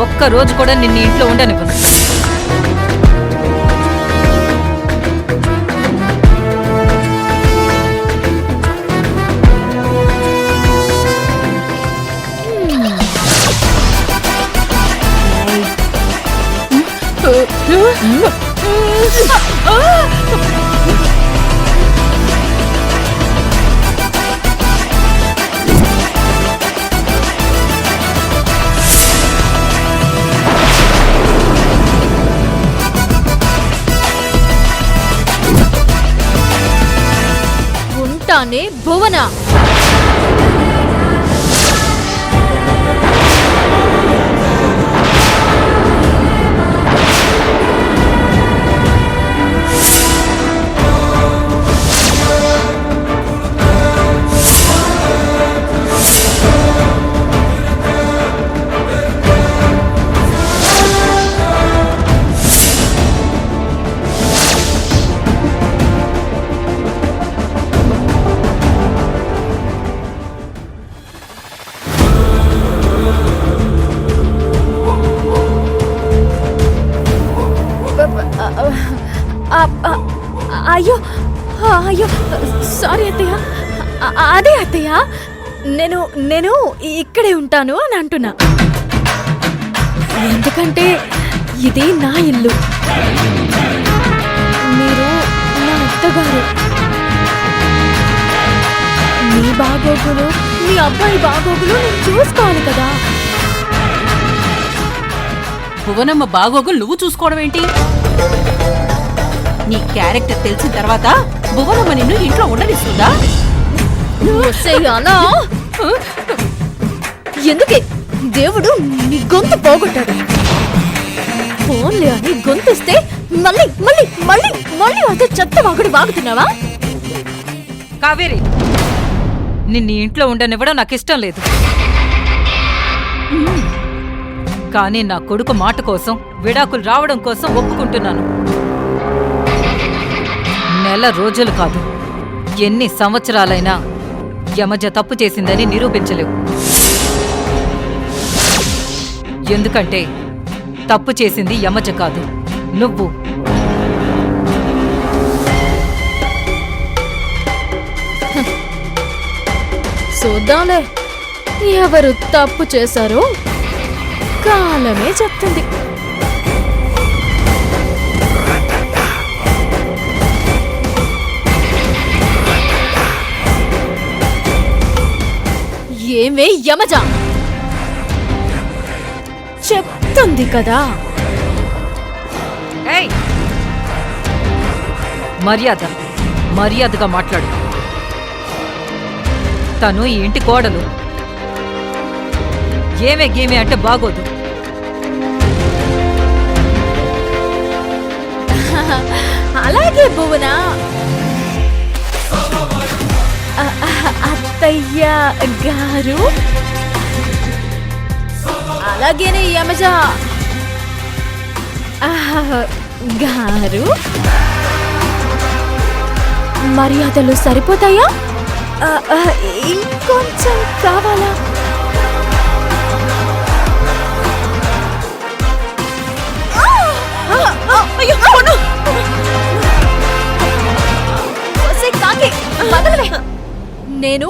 ఒక్క రోజు కూడా నిన్ను ఇంట్లో ఉండనివ్వను. ఉంటానే భువన. అయ్యో అయ్యో సారీ అత్తయ్య. అదే అత్తయ్య, నేను నేను ఇక్కడే ఉంటాను అని అంటున్నా. ఎందుకంటే ఇది నా ఇల్లు, మీరు నా అత్తగారు. మీ బాగోగులు, మీ అబ్బాయి బాగోగులు నేను చూసుకోవాలి కదా. భువనమ్మ బాగోగులు నువ్వు చూసుకోవడం ఏంటి? నీ క్యారెక్టర్ తెలిసిన తర్వాత భువనమ్మ నిన్ను ఇంట్లో ఉండనిస్తుందా? అలా ఎందుకే దేవుడు నీ గొంతు పోగొట్టాడు. ఫోన్లే అని గొంతుస్తే మళ్ళీ మళ్ళీ మళ్ళీ మళ్ళీ అదే చెత్త వాగుడు వాగుతున్నావా? కావేరి, నిన్ను ఇంట్లో ఉండనివ్వడం నాకు ఇష్టం లేదు. కానీ నా కొడుకు మాట కోసం, విడాకులు రావడం కోసం ఒప్పుకుంటున్నాను. నెల రోజులు కాదు, ఎన్ని సంవత్సరాలైనా యమజ తప్పు చేసిందని నిరూపించలేవు. ఎందుకంటే తప్పు చేసింది యమజ కాదు, నువ్వు. చూద్దాంలే, ఎవరు తప్పు చేశారో కాలమే చెప్తుంది. ఏమే యమజ, చెప్తుంది కదా. మర్యాదగా మాట్లాడు. తను ఈ ఇంటి కోడలు. ఏమే గేమే అంటే బాగోదు. అలాగే భువన. అత్తయ్య గారు, అలాగేనే యమజ గారు. మర్యాదలు సరిపోతాయా? ఇంకొంచెం కావాలా? నేను